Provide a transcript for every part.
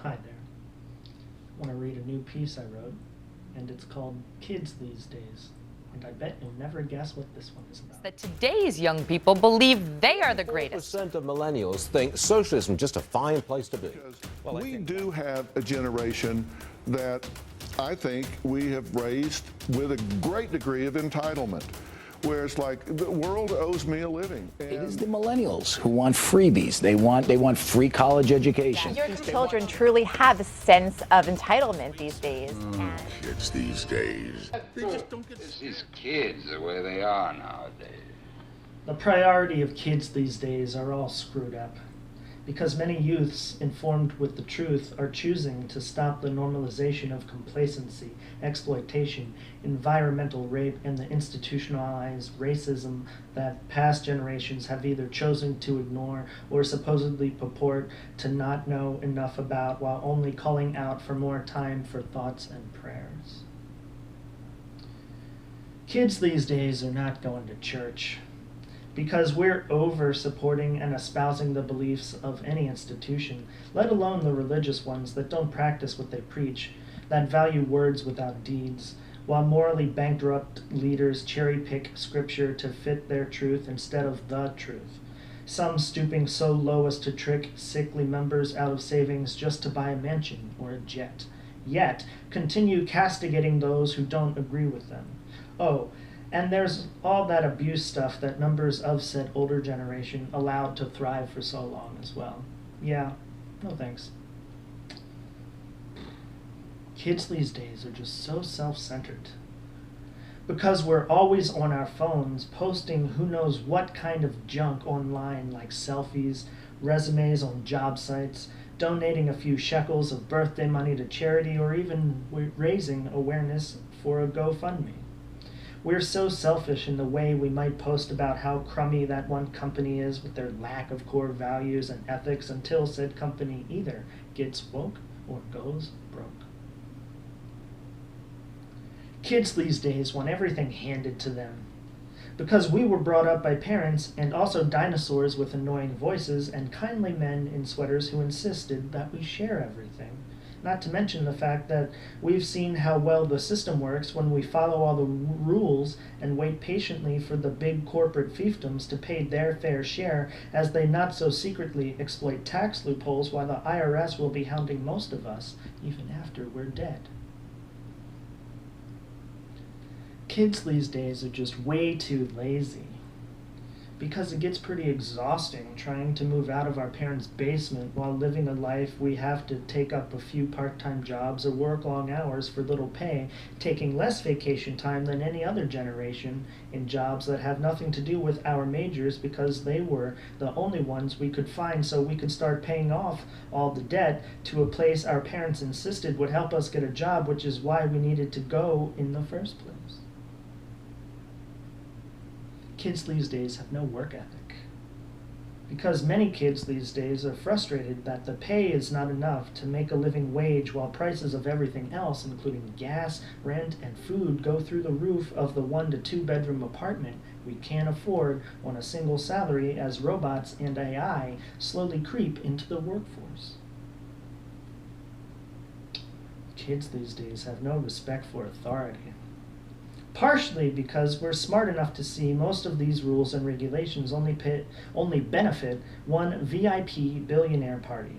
Hi there. I want to read a new piece I wrote, and it's called Kids These Days. And I bet you'll never guess what this one is about. That today's young people believe they are the greatest. 4% of millennials think socialism is just a fine place to be. Well, we do have a generation that I think we have raised with a great degree of entitlement, where it's like the world owes me a living. It is the millennials who want freebies. They want free college education. Your children truly have a sense of entitlement these days. Kids these days. They just don't get These kids, the way they are nowadays. The priority of kids these days are all screwed up, because many youths, informed with the truth, are choosing to stop the normalization of complacency, exploitation, environmental rape, and the institutionalized racism that past generations have either chosen to ignore or supposedly purport to not know enough about, while only calling out for more time for thoughts and prayers. Kids these days are not going to church, because we're over supporting and espousing the beliefs of any institution, let alone the religious ones that don't practice what they preach, that value words without deeds, while morally bankrupt leaders cherry-pick scripture to fit their truth instead of the truth. Some stooping so low as to trick sickly members out of savings just to buy a mansion or a jet, yet continue castigating those who don't agree with them. Oh, and there's all that abuse stuff that members of said older generation allowed to thrive for so long as well. Yeah, no thanks. Kids these days are just so self-centered. Because we're always on our phones posting who knows what kind of junk online, like selfies, resumes on job sites, donating a few shekels of birthday money to charity, or even raising awareness for a GoFundMe. We're so selfish in the way we might post about how crummy that one company is with their lack of core values and ethics until said company either gets woke or goes broke. Kids these days want everything handed to them. Because we were brought up by parents and also dinosaurs with annoying voices and kindly men in sweaters who insisted that we share everything. Not to mention the fact that we've seen how well the system works when we follow all the rules and wait patiently for the big corporate fiefdoms to pay their fair share, as they not so secretly exploit tax loopholes while the IRS will be hounding most of us even after we're dead. Kids these days are just way too lazy, because it gets pretty exhausting trying to move out of our parents' basement while living a life we have to take up a few part-time jobs or work long hours for little pay, taking less vacation time than any other generation in jobs that have nothing to do with our majors, because they were the only ones we could find so we could start paying off all the debt to a place our parents insisted would help us get a job, which is why we needed to go in the first place. Kids these days have no work ethic, because many kids these days are frustrated that the pay is not enough to make a living wage while prices of everything else, including gas, rent, and food, go through the roof of the 1 to 2 bedroom apartment we can't afford on a single salary, as robots and AI slowly creep into the workforce. Kids these days have no respect for authority. Partially because we're smart enough to see most of these rules and regulations only benefit one VIP billionaire party.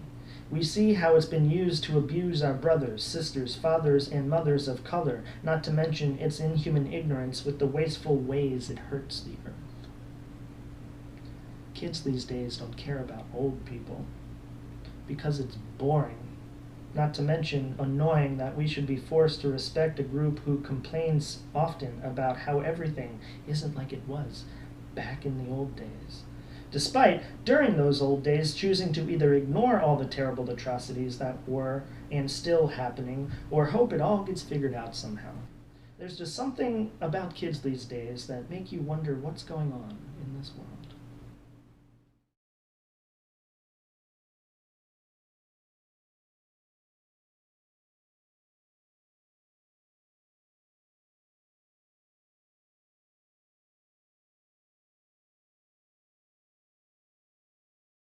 We see how it's been used to abuse our brothers, sisters, fathers, and mothers of color, not to mention its inhuman ignorance with the wasteful ways it hurts the earth. Kids these days don't care about old people, because it's boring. Not to mention annoying that we should be forced to respect a group who complains often about how everything isn't like it was back in the old days, despite, during those old days, choosing to either ignore all the terrible atrocities that were and still happening, or hope it all gets figured out somehow. There's just something about kids these days that make you wonder what's going on in this world.